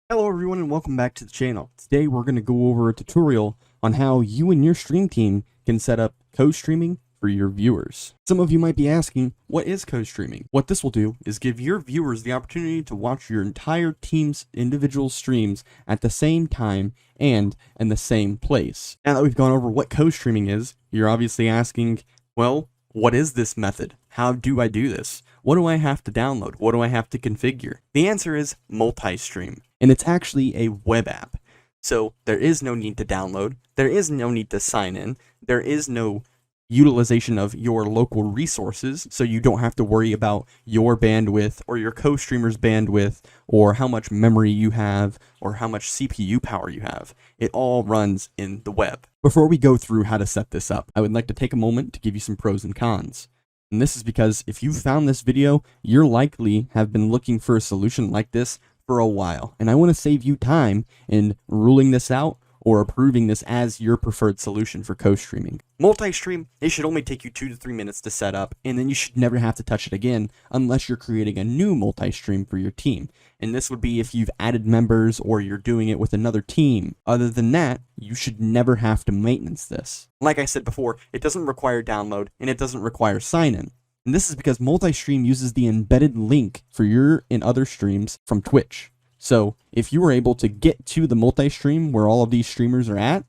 Hello everyone and welcome back to the channel. Today we're going to go over a tutorial on how you and your stream team can set up co-streaming for your viewers. Some of you might be asking, what is co-streaming? What this will do is give your viewers the opportunity to watch your entire team's individual streams at the same time and in the same place. Now that we've gone over what co-streaming is, you're obviously asking, well, what is this method? How do I do this? What do I have to download? What do I have to configure? The answer is Multistream, and it's actually a web app. So there is no need to download. There is no need to sign in. There is no utilization of your local resources, so you don't have to worry about your bandwidth or your co-streamer's bandwidth or how much memory you have or how much CPU power you have. It all runs in the web. Before we go through how to set this up, I would like to take a moment to give you some pros and cons. And this is because if you found this video, you're likely have been looking for a solution like this for a while. And I want to save you time in ruling this out or approving this as your preferred solution for co-streaming. Multistream, it should only take you 2 to 3 minutes to set up, and then you should never have to touch it again unless you're creating a new multistream for your team. And this would be if you've added members or you're doing it with another team. Other than that, you should never have to maintenance this. Like I said before, it doesn't require download and it doesn't require sign-in. And this is because Multistream uses the embedded link for your and other streams from Twitch. So if you were able to get to the Multistream where all of these streamers are at,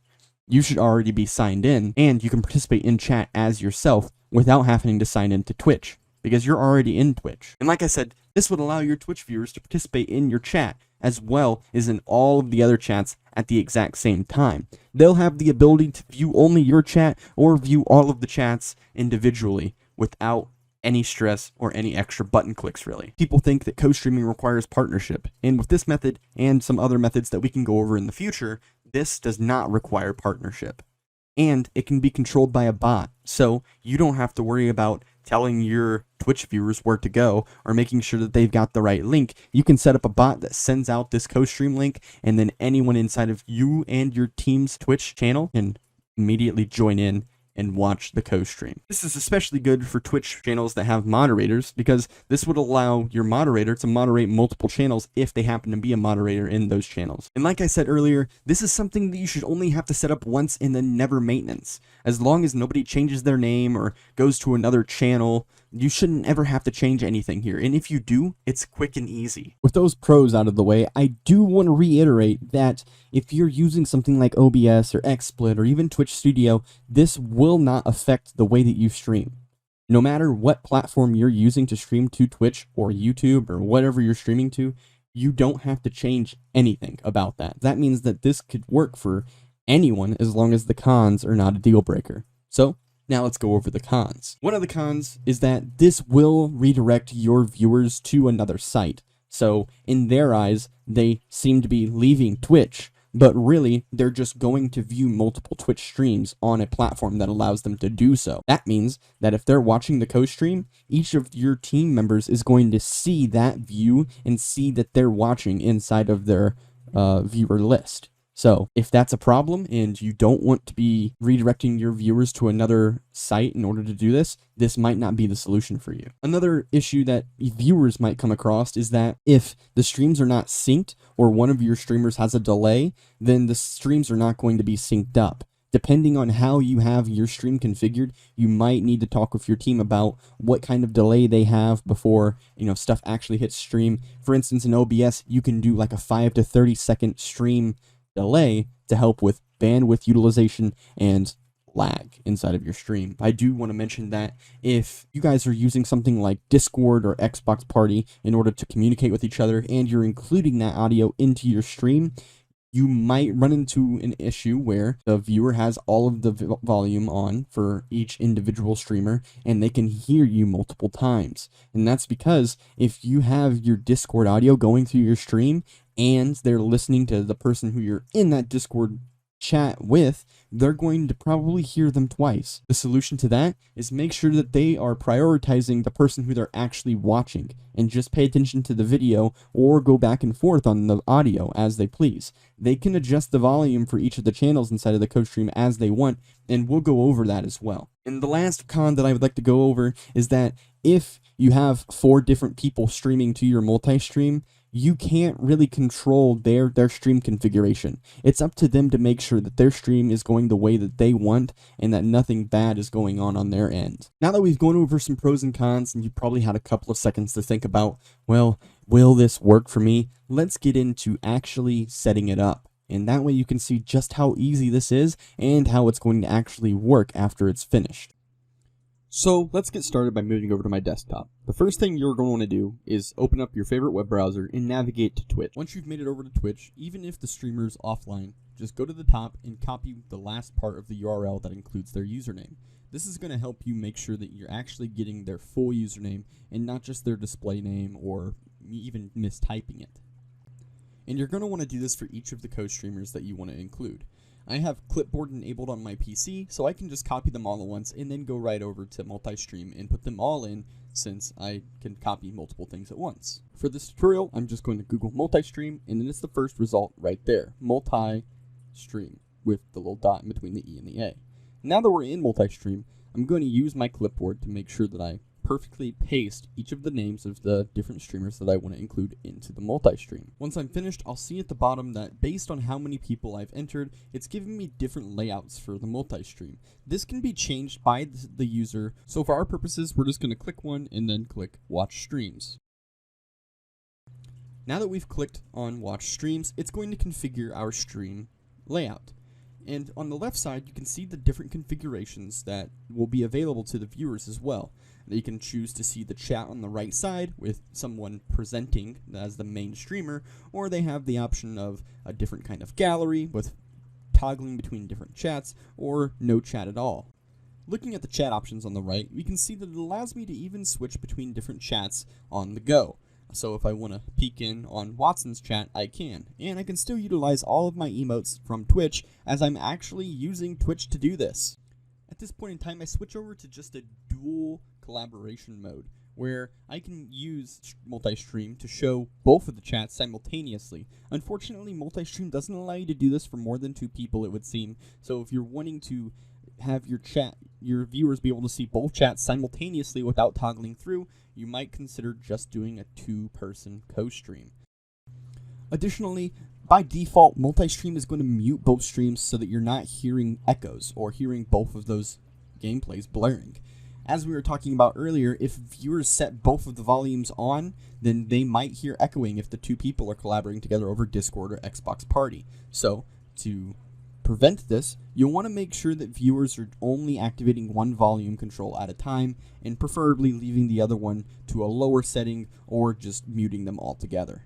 you should already be signed in, and you can participate in chat as yourself without having to sign in to Twitch, because you're already in Twitch. And like I said, this would allow your Twitch viewers to participate in your chat as well as in all of the other chats at the exact same time. They'll have the ability to view only your chat or view all of the chats individually without any stress or any extra button clicks, really. People think that co-streaming requires partnership, and with this method and some other methods that we can go over in the future, this does not require partnership. And it can be controlled by a bot, so you don't have to worry about telling your Twitch viewers where to go or making sure that they've got the right link. You can set up a bot that sends out this co-stream link, and then anyone inside of you and your team's Twitch channel can immediately join in and watch the co-stream. This is especially good for Twitch channels that have moderators, because this would allow your moderator to moderate multiple channels if they happen to be a moderator in those channels. And like I said earlier, this is something that you should only have to set up once and then never maintenance. As long as nobody changes their name or goes to another channel, you shouldn't ever have to change anything here. And if you do, it's quick and easy. With those pros out of the way, I do want to reiterate that if you're using something like OBS or XSplit or even Twitch Studio, this will not affect the way that you stream. No matter what platform you're using to stream to Twitch or YouTube or whatever you're streaming to, you don't have to change anything about that. That means that this could work for anyone as long as the cons are not a deal breaker. So now let's go over the cons. One of the cons is that this will redirect your viewers to another site. So in their eyes, they seem to be leaving Twitch, but really they're just going to view multiple Twitch streams on a platform that allows them to do so. That means that if they're watching the co-stream, each of your team members is going to see that view and see that they're watching inside of their viewer list. So if that's a problem and you don't want to be redirecting your viewers to another site in order to do this, this might not be the solution for you. Another issue that viewers might come across is that if the streams are not synced or one of your streamers has a delay, then the streams are not going to be synced up. Depending on how you have your stream configured, you might need to talk with your team about what kind of delay they have before, stuff actually hits stream. For instance, in OBS, you can do like a 5 to 30 second stream delay to help with bandwidth utilization and lag inside of your stream. I do want to mention that if you guys are using something like Discord or Xbox Party in order to communicate with each other and you're including that audio into your stream, you might run into an issue where the viewer has all of the volume on for each individual streamer and they can hear you multiple times. And that's because if you have your Discord audio going through your stream and they're listening to the person who you're in that Discord chat with, they're going to probably hear them twice. The solution to that is make sure that they are prioritizing the person who they're actually watching and just pay attention to the video or go back and forth on the audio as they please. They can adjust the volume for each of the channels inside of the co-stream as they want, and we'll go over that as well. And the last con that I would like to go over is that if you have 4 different people streaming to your multi-stream, you can't really control their stream configuration. It's up to them to make sure that their stream is going the way that they want and that nothing bad is going on their end. Now that we've gone over some pros and cons, and you probably had a couple of seconds to think about, well, will this work for me? Let's get into actually setting it up. And that way you can see just how easy this is and how it's going to actually work after it's finished. So let's get started by moving over to my desktop. The first thing you're going to want to do is open up your favorite web browser and navigate to Twitch. Once you've made it over to Twitch, even if the streamer's offline, just go to the top and copy the last part of the URL that includes their username. This is going to help you make sure that you're actually getting their full username and not just their display name or even mistyping it. And you're going to want to do this for each of the co-streamers that you want to include. I have clipboard enabled on my PC, so I can just copy them all at once and then go right over to Multistream and put them all in, since I can copy multiple things at once. For this tutorial, I'm just going to Google Multistream, and then it's the first result right there, Multistream, with the little dot in between the E and the A. Now that we're in Multistream, I'm going to use my clipboard to make sure that I perfectly paste each of the names of the different streamers that I want to include into the multi-stream. Once I'm finished, I'll see at the bottom that based on how many people I've entered, it's giving me different layouts for the multi-stream. This can be changed by the user, so for our purposes, we're just going to click one and then click Watch Streams. Now that we've clicked on Watch Streams, it's going to configure our stream layout. And on the left side, you can see the different configurations that will be available to the viewers as well. You can choose to see the chat on the right side with someone presenting as the main streamer, or they have the option of a different kind of gallery with toggling between different chats, or no chat at all. Looking at the chat options on the right, we can see that it allows me to even switch between different chats on the go. So if I want to peek in on Watson's chat, I can. And I can still utilize all of my emotes from Twitch, as I'm actually using Twitch to do this. At this point in time, I switch over to just a dual collaboration mode, where I can use Multi-Stream to show both of the chats simultaneously. Unfortunately, Multi-Stream doesn't allow you to do this for more than 2 people, it would seem. So if you're wanting to have your viewers be able to see both chats simultaneously without toggling through, you might consider just doing a 2-person co-stream. Additionally, by default, Multi-Stream is going to mute both streams so that you're not hearing echoes or hearing both of those gameplays blaring. As we were talking about earlier, if viewers set both of the volumes on, then they might hear echoing if the 2 people are collaborating together over Discord or Xbox Party. So, to prevent this, you'll want to make sure that viewers are only activating one volume control at a time, and preferably leaving the other one to a lower setting or just muting them altogether.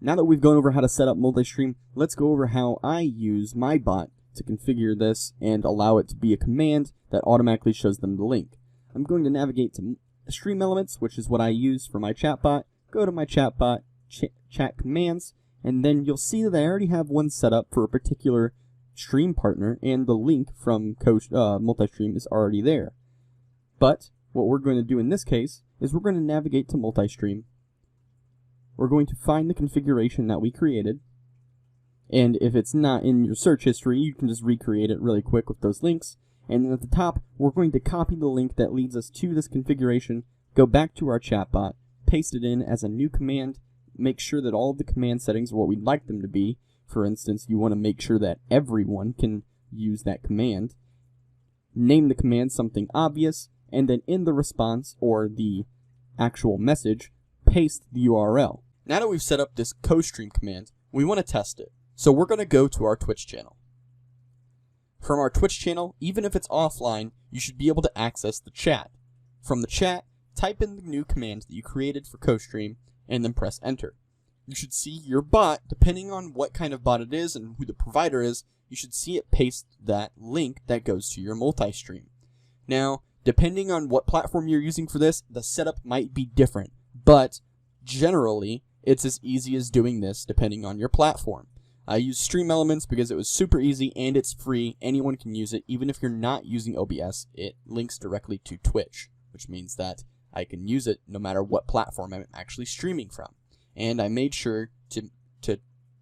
Now that we've gone over how to set up Multistream, let's go over how I use my bot to configure this and allow it to be a command that automatically shows them the link. I'm going to navigate to Stream Elements, which is what I use for my chatbot, go to my chatbot, chat commands, and then you'll see that I already have one set up for a particular stream partner, and the link from Multistream is already there. But what we're going to do in this case is we're going to navigate to Multistream. We're going to find the configuration that we created, and if it's not in your search history, you can just recreate it really quick with those links. And then at the top, we're going to copy the link that leads us to this configuration, go back to our chatbot, paste it in as a new command, make sure that all of the command settings are what we'd like them to be. For instance, you want to make sure that everyone can use that command. Name the command something obvious, and then in the response, or the actual message, paste the URL. Now that we've set up this co-stream command, we want to test it. So we're going to go to our Twitch channel. From our Twitch channel, even if it's offline, you should be able to access the chat. From the chat, type in the new command that you created for co-stream, and then press enter. You should see your bot, depending on what kind of bot it is and who the provider is, you should see it paste that link that goes to your multi-stream. Now, depending on what platform you're using for this, the setup might be different, but generally, it's as easy as doing this depending on your platform. I use Stream Elements because it was super easy and it's free. Anyone can use it. Even if you're not using OBS, it links directly to Twitch, which means that I can use it no matter what platform I'm actually streaming from. And I made sure to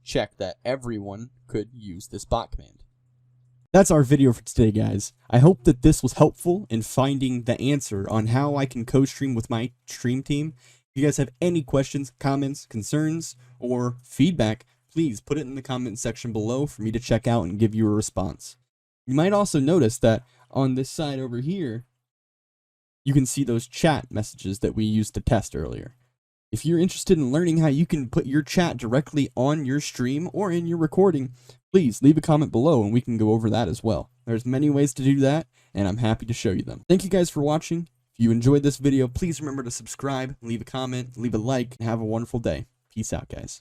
check that everyone could use this bot command. That's our video for today, guys. I hope that this was helpful in finding the answer on how I can co-stream with my stream team. If you guys have any questions, comments, concerns, or feedback, please put it in the comment section below for me to check out and give you a response. You might also notice that on this side over here, you can see those chat messages that we used to test earlier. If you're interested in learning how you can put your chat directly on your stream or in your recording, please leave a comment below and we can go over that as well. There's many ways to do that, and I'm happy to show you them. Thank you guys for watching. If you enjoyed this video, please remember to subscribe, leave a comment, leave a like, and have a wonderful day. Peace out, guys.